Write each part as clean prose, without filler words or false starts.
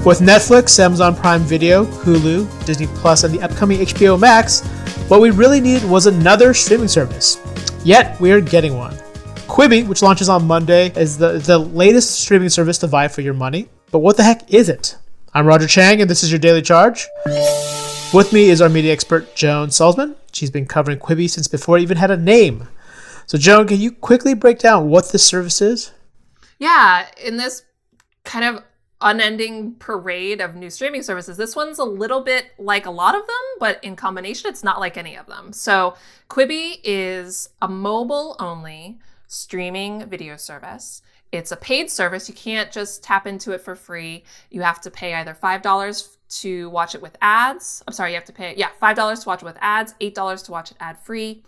With Netflix, Amazon Prime Video, Hulu, Disney Plus, and the upcoming HBO Max, what we really needed was another streaming service. Yet, we are getting one. Quibi, which launches on Monday, is the latest streaming service to vie for your money. But what the heck is it? I'm Roger Chang, and this is your Daily Charge. With me is our media expert, Joan Solsman. She's been covering Quibi since before it even had a name. So, Joan, can you quickly break down what this service is? Yeah, in this kind of unending parade of new streaming services, this one's a little bit like a lot of them, but in combination, it's not like any of them. So Quibi is a mobile-only streaming video service. It's a paid service. You can't just tap into it for free. You have to pay either $5 to watch it with ads. I'm sorry, you have to pay, $5 to watch it with ads, $8 to watch it ad-free.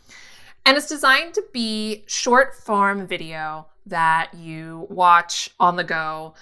And it's designed to be short-form video that you watch on the go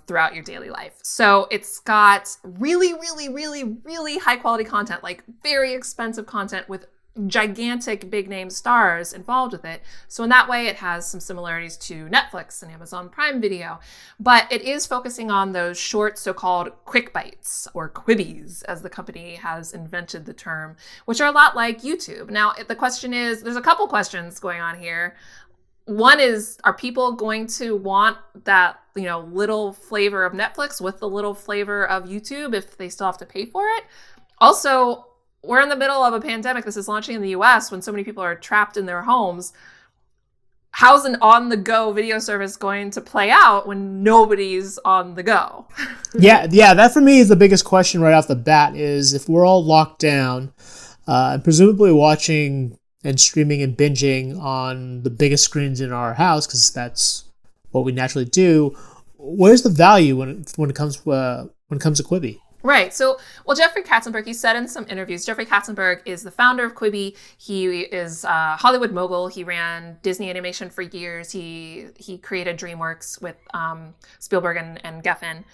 throughout your daily life. So it's got really, really, really, really high quality content, like very expensive content with gigantic big name stars involved with it. So in that way, it has some similarities to Netflix and Amazon Prime Video, but it is focusing on those short so-called quick bites, or Quibis, as the company has invented the term, which are a lot like YouTube. Now, the question is, there's a couple questions going on here. One is, are people going to want that, little flavor of Netflix with the little flavor of YouTube if they still have to pay for it? Also, we're in the middle of a pandemic. This is launching in the US when so many people are trapped in their homes. How's an on-the-go video service going to play out when nobody's on the go? Yeah, that for me is the biggest question right off the bat, is if we're all locked down and presumably watching and streaming and binging on the biggest screens in our house, because that's what we naturally do, where's the value when it comes to Quibi? Right. So, Jeffrey Katzenberg, he said in some interviews, Jeffrey Katzenberg is the founder of Quibi. He is a Hollywood mogul. He ran Disney Animation for years. He created DreamWorks with Spielberg and Geffen.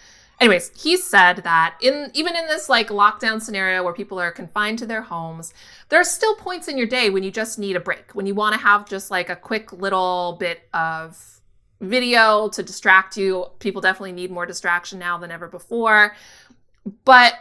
Anyways, he said that even in this lockdown scenario where people are confined to their homes, there are still points in your day when you just need a break, when you want to have just a quick little bit of video to distract you. People definitely need more distraction now than ever before. But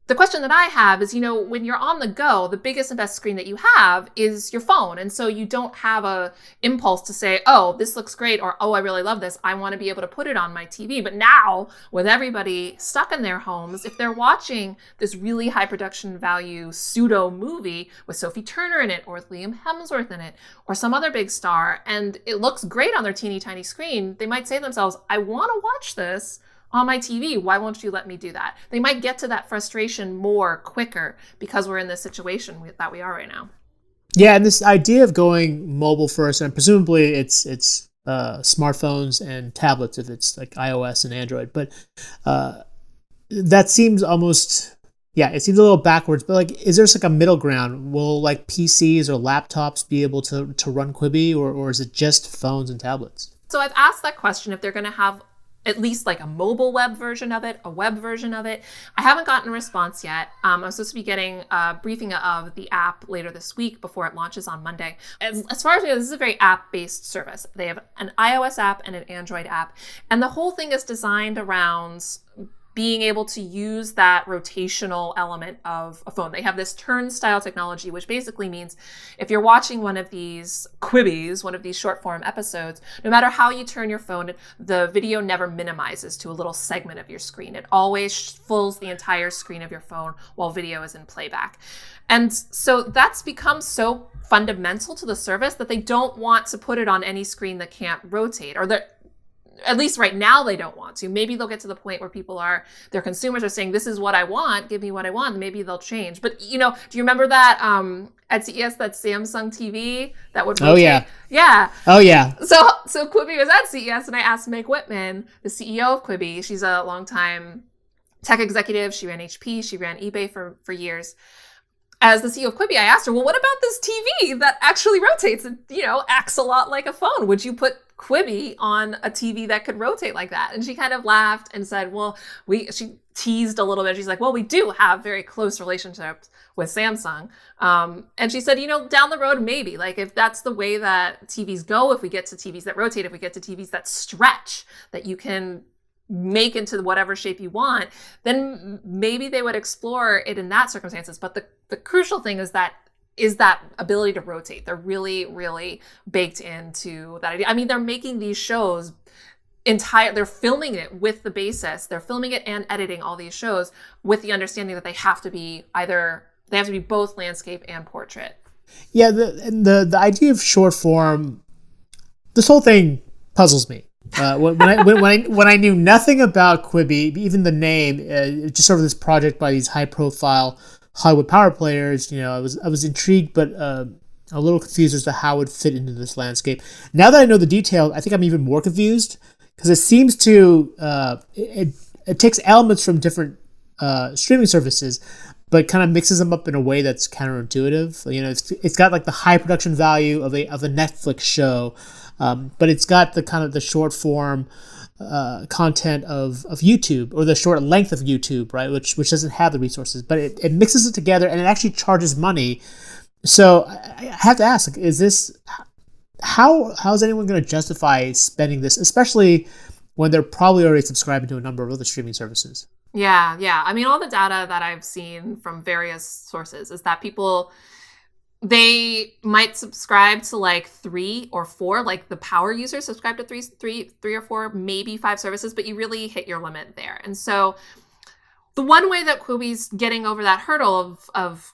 the question that I have is, when you're on the go, the biggest and best screen that you have is your phone. And so you don't have a impulse to say, oh, this looks great, or, oh, I really love this, I want to be able to put it on my TV. But now, with everybody stuck in their homes, if they're watching this really high production value pseudo movie with Sophie Turner in it, or with Liam Hemsworth in it, or some other big star, and it looks great on their teeny tiny screen, they might say to themselves, I want to watch this on my TV. Why won't you let me do that? They might get to that frustration quicker because we're in this situation that we are right now. Yeah, and this idea of going mobile first, and presumably it's smartphones and tablets if it's like iOS and Android, but that seems almost, it seems a little backwards. But is there a middle ground? Will PCs or laptops be able to run Quibi, or is it just phones and tablets? So I've asked that question, if they're going to have at least a mobile web version of it, a web version of it. I haven't gotten a response yet. I'm supposed to be getting a briefing of the app later this week before it launches on Monday. As far as I know, this is a very app-based service. They have an iOS app and an Android app. And the whole thing is designed around being able to use that rotational element of a phone. They have this turnstile technology, which basically means if you're watching one of these Quibis, one of these short form episodes, no matter how you turn your phone, the video never minimizes to a little segment of your screen. It always fills the entire screen of your phone while video is in playback. And so that's become so fundamental to the service that they don't want to put it on any screen that can't rotate, or at least right now, they don't want to. Maybe they'll get to the point where their consumers are saying, this is what I want, give me what I want. Maybe they'll change. But, do you remember that at CES, that Samsung TV that would rotate? Oh, yeah. Yeah. Oh, yeah. So Quibi was at CES, and I asked Meg Whitman, the CEO of Quibi. She's a longtime tech executive. She ran HP. She ran eBay for years. As the CEO of Quibi, I asked her, well, what about this TV that actually rotates and, acts a lot like a phone? Would you put Quibi on a TV that could rotate like that? And she kind of laughed and said, well, she teased a little bit. She's like, well, we do have very close relationships with Samsung. And she said, down the road, maybe, if that's the way that TVs go, if we get to TVs that rotate, if we get to TVs that stretch, that you can make into whatever shape you want, then maybe they would explore it in that circumstances. But the crucial thing is that ability to rotate. They're really, really baked into that idea. I mean, they're making these shows they're filming it with the basis. They're filming it and editing all these shows with the understanding that they have to be both landscape and portrait. Yeah, the idea of short form, this whole thing puzzles me. When I knew nothing about Quibi, even the name, just sort of this project by these high profile Hollywood power players, I was intrigued, but a little confused as to how it would fit into this landscape. Now that I know the details, I think I'm even more confused, because it seems to it takes elements from different streaming services, but kind of mixes them up in a way that's counterintuitive. It's got like the high production value of a Netflix show, but it's got the kind of the short form content of YouTube, or the short length of YouTube, right? Which doesn't have the resources, but it mixes it together, and it actually charges money. So I have to ask, is this how is anyone going to justify spending this, especially when they're probably already subscribing to a number of other streaming services? Yeah. I mean, all the data that I've seen from various sources is that people, they might subscribe to like 3 or 4, like the power users subscribe to three or 4, maybe 5 services, but you really hit your limit there. And so the one way that Quibi's getting over that hurdle of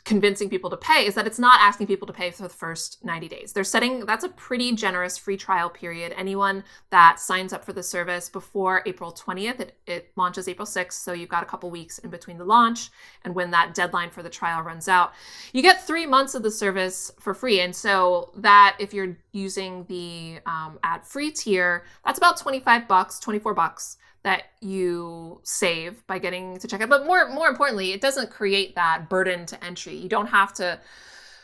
convincing people to pay is that it's not asking people to pay for the first 90 days. That's a pretty generous free trial period. Anyone that signs up for the service before April 20th, it launches April 6th, so you've got a couple weeks in between the launch and when that deadline for the trial runs out. You get 3 months of the service for free. And so that, if you're using the ad-free tier, that's about $25, $24 that you save by getting to check out. But more importantly, it doesn't create that burden to entry. You don't have to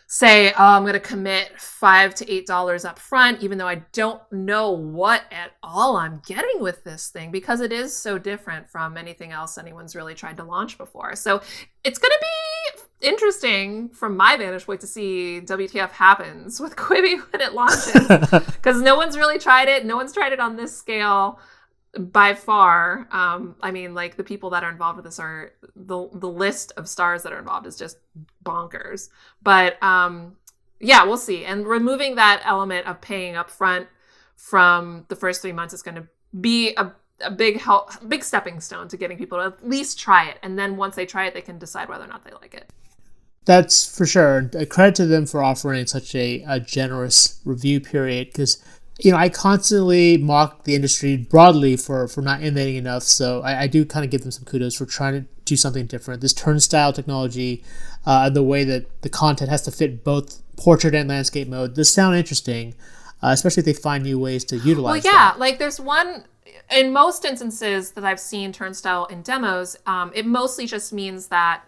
say, I'm going to commit $5 to $8 up front, even though I don't know what at all I'm getting with this thing, because it is so different from anything else anyone's really tried to launch before. So it's going to be interesting from my vantage point to see WTF happens with Quibi when it launches, because no one's really tried it. No one's tried it on this scale by far. I mean, like, the people that are involved with this are the list of stars that are involved is just bonkers. But yeah, we'll see. And removing that element of paying up front from the first 3 months is going to be a big stepping stone to getting people to at least try it. And then once they try it, they can decide whether or not they like it. That's for sure. A credit to them for offering such a generous review period, because I constantly mock the industry broadly for not innovating enough. So I do kind of give them some kudos for trying to do something different. This turnstile technology, the way that the content has to fit both portrait and landscape mode, this sound interesting, especially if they find new ways to utilize that. Like there's one, in most instances that I've seen turnstile in demos, it mostly just means that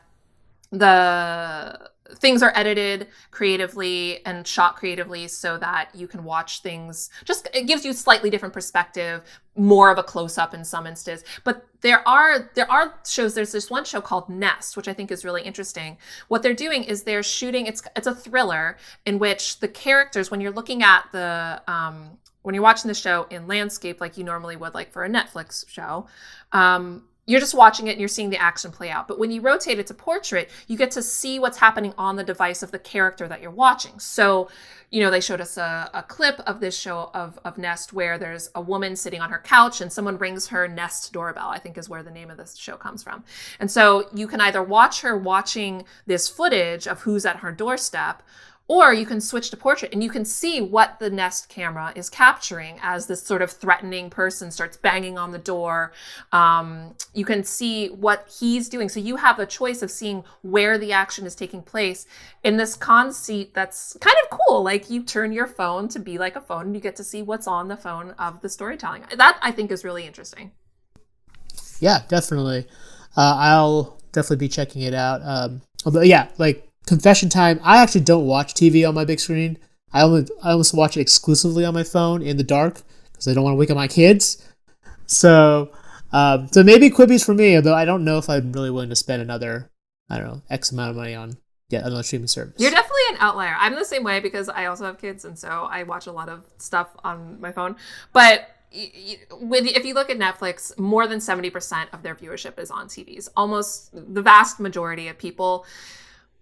the things are edited creatively and shot creatively so that you can watch things. Just, it gives you slightly different perspective, more of a close-up in some instances. But there are shows. There's this one show called Nest, which I think is really interesting. What they're doing is they're shooting, it's a thriller in which the characters, when you're looking at the when you're watching the show in landscape like you normally would, like for a Netflix show, you're just watching it and you're seeing the action play out. But when you rotate it to portrait, you get to see what's happening on the device of the character that you're watching. So, they showed us a clip of this show of Nest where there's a woman sitting on her couch and someone rings her Nest doorbell, I think is where the name of this show comes from. And so you can either watch her watching this footage of who's at her doorstep, or you can switch to portrait and you can see what the Nest camera is capturing as this sort of threatening person starts banging on the door. You can see what he's doing. So you have a choice of seeing where the action is taking place in this conceit that's kind of cool. Like, you turn your phone to be like a phone and you get to see what's on the phone of the storytelling. That, I think, is really interesting. Yeah, definitely. I'll definitely be checking it out. Although, yeah, like, confession time, I actually don't watch TV on my big screen. I almost watch it exclusively on my phone in the dark because I don't want to wake up my kids. So maybe Quibi's for me, although I don't know if I'm really willing to spend another, X amount of money on another streaming service. You're definitely an outlier. I'm the same way because I also have kids, and so I watch a lot of stuff on my phone. But if you look at Netflix, more than 70% of their viewership is on TVs. Almost the vast majority of people,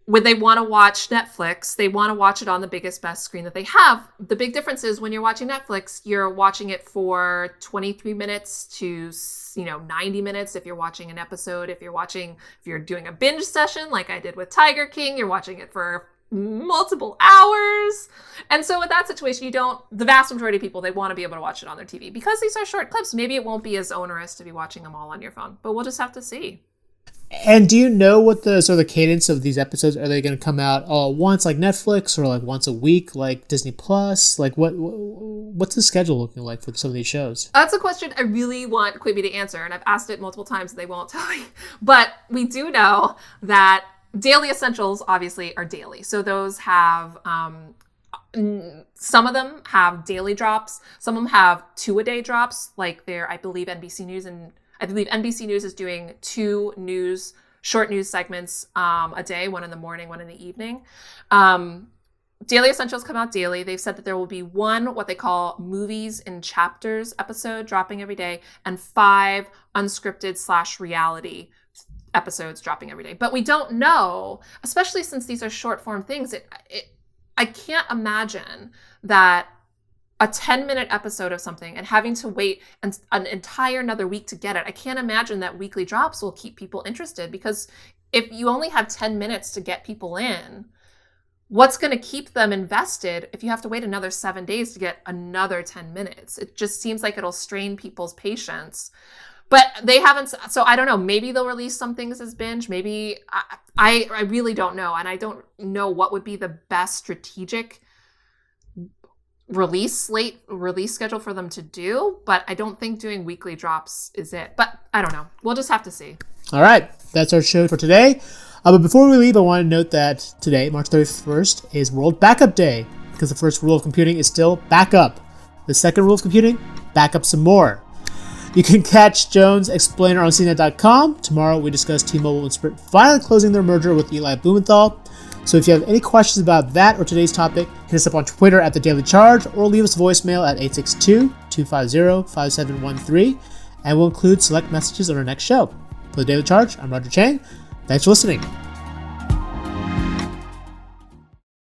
when they want to watch Netflix, they want to watch it on the biggest, best screen that they have. The big difference is when you're watching Netflix, you're watching it for 23 minutes to 90 minutes if you're watching an episode. If you're doing a binge session like I did with Tiger King, you're watching it for multiple hours. And so in that situation, the vast majority of people, they want to be able to watch it on their TV. Because these are short clips, maybe it won't be as onerous to be watching them all on your phone, but we'll just have to see. And do you know what the sort of the cadence of these episodes? Are they going to come out all at once like Netflix, or like once a week like Disney Plus? Like what's the schedule looking like for some of these shows? That's a question I really want Quibi to answer, and I've asked it multiple times and they won't tell me. But we do know that Daily Essentials obviously are daily. So those have some of them have daily drops. Some of them have 2-a-day drops, like I believe NBC News is doing 2 short news segments a day, one in the morning, one in the evening. Daily Essentials come out daily. They've said that there will be one, what they call movies in chapters episode dropping every day, and 5 unscripted / reality episodes dropping every day. But we don't know, especially since these are short form things. I can't imagine that a 10-minute episode of something and having to wait an entire another week to get it. I can't imagine that weekly drops will keep people interested, because if you only have 10 minutes to get people in, what's going to keep them invested if you have to wait another 7 days to get another 10 minutes? It just seems like it'll strain people's patience. But they haven't, so I don't know. Maybe they'll release some things as binge. Maybe, I really don't know. And I don't know what would be the best strategic release schedule for them to do, but I don't think doing weekly drops is it. But I don't know. We'll just have to see. All right, that's our show for today. But before we leave, I want to note that today, March 31st, is World Backup Day, because the first rule of computing is still backup. The second rule of computing, back up some more. You can catch Joan's Explainer on CNET.com. Tomorrow we discuss T-Mobile and Sprint finally closing their merger with Eli Blumenthal. So if you have any questions about that or today's topic, hit us up on Twitter at The Daily Charge, or leave us a voicemail at 862-250-5713, and we'll include select messages on our next show. For The Daily Charge, I'm Roger Chang. Thanks for listening.